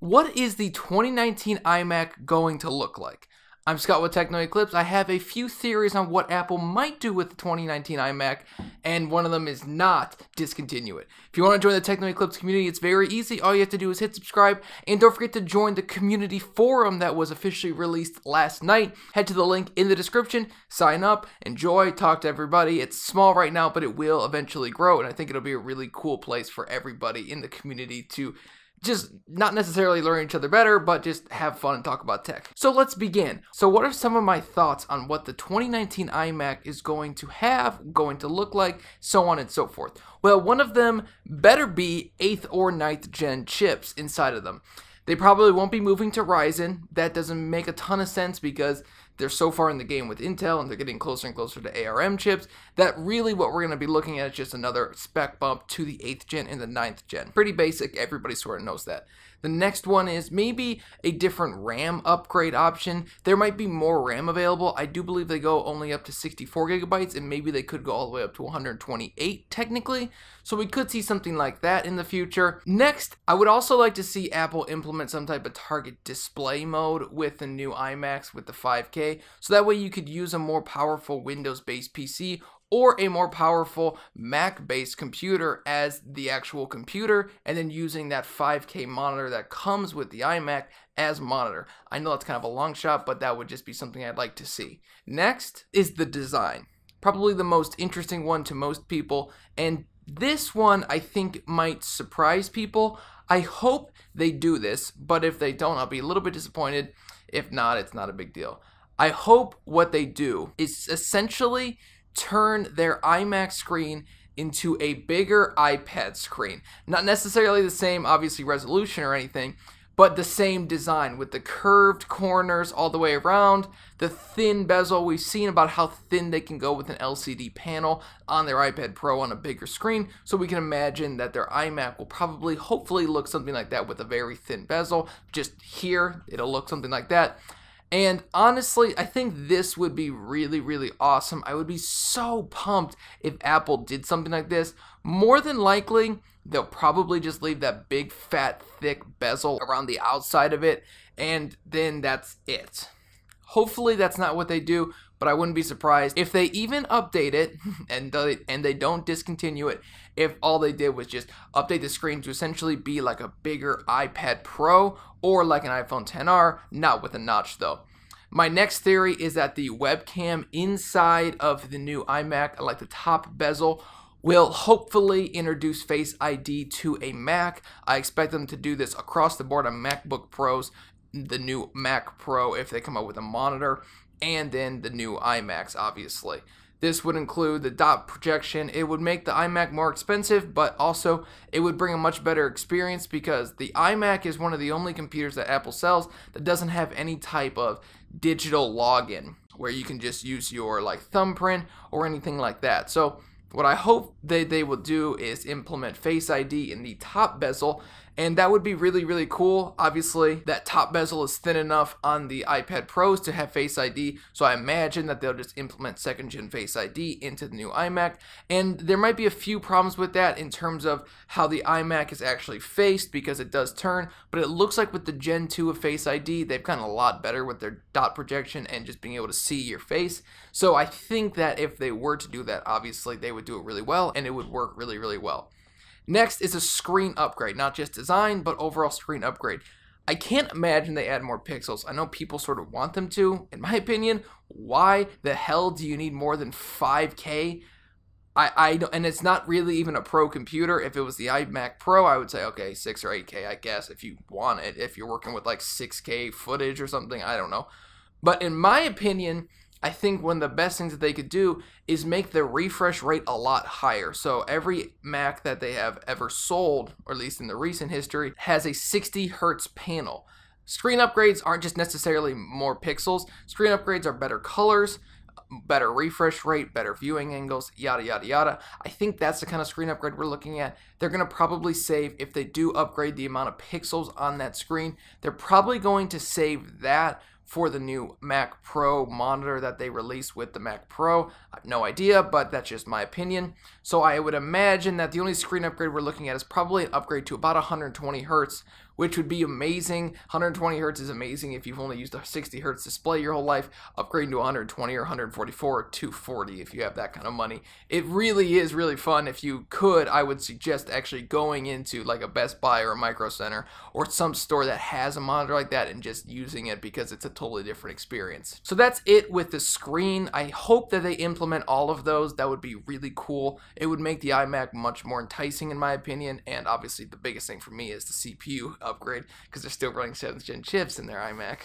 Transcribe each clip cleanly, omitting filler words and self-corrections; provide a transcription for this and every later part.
What is the 2019 iMac going to look like? I'm Scott with Techno Eclipse. I have a few theories on what Apple might do with the 2019 iMac, and one of them is not discontinue it. If you want to join the Techno Eclipse community, it's very easy. All you have to do is hit subscribe, and don't forget to join the community forum that was officially released last night. Head to the link in the description, sign up, enjoy, talk to everybody. It's small right now, but it will eventually grow, and I think it'll be a really cool place for everybody in the community to just not necessarily learn each other better, but just have fun and talk about tech. So let's begin. So what are some of my thoughts on what the 2019 iMac is going to have, going to look like, so on and so forth? Well, one of them better be 8th or 9th gen chips inside of them. They probably won't be moving to Ryzen. That doesn't make a ton of sense because they're so far in the game with Intel and they're getting closer and closer to ARM chips that really what we're going to be looking at is just another spec bump to the 8th gen and the 9th gen. Pretty basic, everybody sort of knows that. The next one is maybe a different RAM upgrade option. There might be more RAM available. I do believe they go only up to 64 gigabytes and maybe they could go all the way up to 128 technically. So we could see something like that in the future. Next, I would also like to see Apple implement some type of target display mode with the new iMacs with the 5K. So that way you could use a more powerful Windows-based PC or a more powerful Mac-based computer as the actual computer, and then using that 5K monitor that comes with the iMac as monitor. I know that's kind of a long shot, but that would just be something I'd like to see. Next is the design. Probably the most interesting one to most people, and this one I think might surprise people. I hope they do this, but if they don't, I'll be a little bit disappointed. If not, it's not a big deal. I hope what they do is essentially turn their iMac screen into a bigger iPad screen. Not necessarily the same, obviously, resolution or anything, but the same design with the curved corners all the way around, the thin bezel. We've seen about how thin they can go with an LCD panel on their iPad Pro on a bigger screen, so we can imagine that their iMac will probably, hopefully, look something like that with a very thin bezel. Just here, it'll look something like that. And honestly, I think this would be really, really awesome. I would be so pumped if Apple did something like this. More than likely, they'll probably just leave that big, fat, thick bezel around the outside of it, and then that's it. Hopefully that's not what they do, but I wouldn't be surprised if they even update it and they don't discontinue it. If all they did was just update the screen to essentially be like a bigger iPad Pro or like an iPhone XR, not with a notch though. My next theory is that the webcam inside of the new iMac, like the top bezel, will hopefully introduce Face ID to a Mac. I expect them to do this across the board on MacBook Pros, the new Mac Pro if they come up with a monitor, and then the new iMacs, obviously. This would include the dot projection. It would make the iMac more expensive, but also it would bring a much better experience because the iMac is one of the only computers that Apple sells that doesn't have any type of digital login where you can just use your like thumbprint or anything like that. So what I hope they will do is implement Face ID in the top bezel, and that would be really, really cool. Obviously, that top bezel is thin enough on the iPad Pros to have Face ID, so I imagine that they'll just implement 2nd gen Face ID into the new iMac, and there might be a few problems with that in terms of how the iMac is actually faced because it does turn, but it looks like with the Gen 2 of Face ID, they've gotten a lot better with their dot projection and just being able to see your face. So I think that if they were to do that, obviously they would do it really well and it would work really, really well. Next is a screen upgrade, not just design, but overall screen upgrade. I can't imagine they add more pixels. I know people sort of want them to. In my opinion, why the hell do you need more than 5K? I don't, and it's not really even a pro computer. If it was the iMac Pro, I would say, okay, 6 or 8K, I guess, if you want it. If you're working with like 6K footage or something, I don't know. But in my opinion, I think one of the best things that they could do is make the refresh rate a lot higher. So every Mac that they have ever sold, or at least in the recent history, has a 60 hertz panel. Screen upgrades aren't just necessarily more pixels. Screen upgrades are better colors, better refresh rate, better viewing angles, yada, yada, yada. I think that's the kind of screen upgrade we're looking at. They're going to probably save, if they do upgrade the amount of pixels on that screen, they're probably going to save that for the new Mac Pro monitor that they released with the Mac Pro. I have no idea, but that's just my opinion. So I would imagine that the only screen upgrade we're looking at is probably an upgrade to about 120 hertz, which would be amazing. 120 hertz is amazing if you've only used a 60 hertz display your whole life. Upgrading to 120 or 144 or 240 if you have that kind of money. It really is really fun. If you could, I would suggest actually going into like a Best Buy or a Micro Center or some store that has a monitor like that and just using it, because it's a totally different experience. So that's it with the screen. I hope that they implement all of those. That would be really cool. It would make the iMac much more enticing in my opinion, and obviously the biggest thing for me is the CPU upgrade, because they're still running 7th gen chips in their iMac.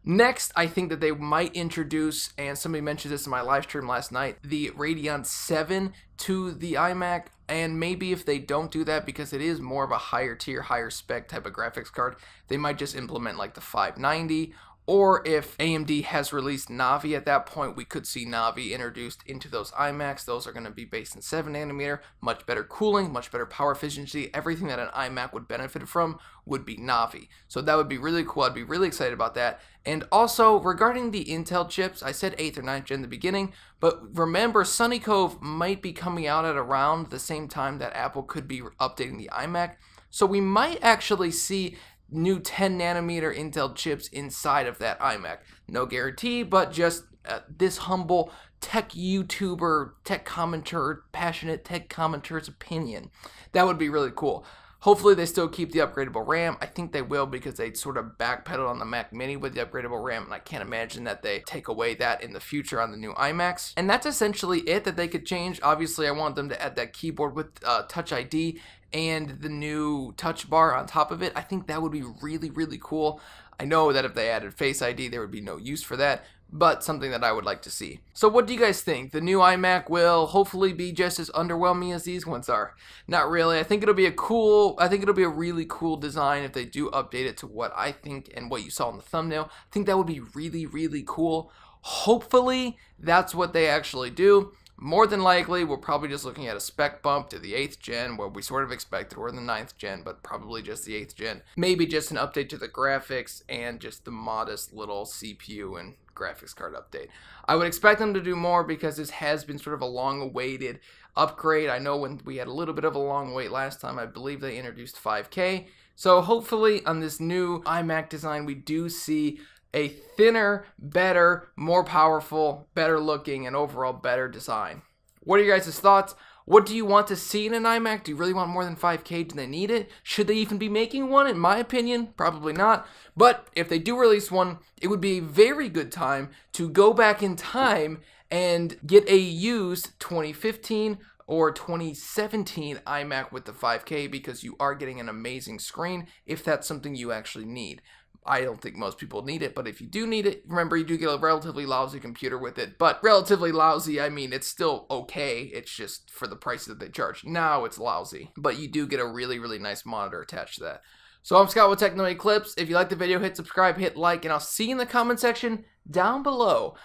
Next, I think that they might introduce, and somebody mentioned this in my live stream last night, the Radeon 7 to the iMac. And maybe if they don't do that, because it is more of a higher tier, higher spec type of graphics card, they might just implement like the 590. Or if AMD has released Navi at that point, we could see Navi introduced into those iMacs. Those are going to be based in 7nm, much better cooling, much better power efficiency. Everything that an iMac would benefit from would be Navi. So that would be really cool. I'd be really excited about that. And also, regarding the Intel chips, I said 8th or 9th gen in the beginning, but remember, Sunny Cove might be coming out at around the same time that Apple could be updating the iMac. So we might actually see new 10nm Intel chips inside of that iMac. No guarantee, but just this humble tech YouTuber, tech commentator, passionate tech commentator's opinion. That would be really cool. Hopefully they still keep the upgradable RAM. I think they will, because they sort of backpedaled on the Mac Mini with the upgradable RAM, and I can't imagine that they take away that in the future on the new iMacs. And that's essentially it that they could change. Obviously, I want them to add that keyboard with Touch ID and the new touch bar on top of it. I think that would be really, really cool. I know that if they added Face ID, there would be no use for that, but something that I would like to see. So what do you guys think? The new iMac will hopefully be just as underwhelming as these ones are. Not really. I think it'll be a really cool design if they do update it to what I think and what you saw in the thumbnail. I think that would be really, really cool. Hopefully that's what they actually do. More than likely, we're probably just looking at a spec bump to the 8th gen, where we sort of expected. We're in the 9th gen, but probably just the 8th gen. Maybe just an update to the graphics and just the modest little CPU and graphics card update. I would expect them to do more, because this has been sort of a long-awaited upgrade. I know when we had a little bit of a long wait last time, I believe they introduced 5K. So hopefully on this new iMac design, we do see a thinner, better, more powerful, better looking, and overall better design. What are your guys' thoughts? What do you want to see in an iMac? Do you really want more than 5K? Do they need it? Should they even be making one? In my opinion, probably not. But if they do release one, it would be a very good time to go back in time and get a used 2015 or 2017 iMac with the 5K, because you are getting an amazing screen if that's something you actually need. I don't think most people need it, but if you do need it, remember, you do get a relatively lousy computer with it. But relatively lousy, I mean, it's still okay. It's just for the prices that they charge now, it's lousy. But you do get a really, really nice monitor attached to that. So I'm Scott with Techno Eclipse. If you like the video, hit subscribe, hit like, and I'll see you in the comment section down below.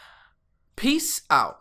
Peace out.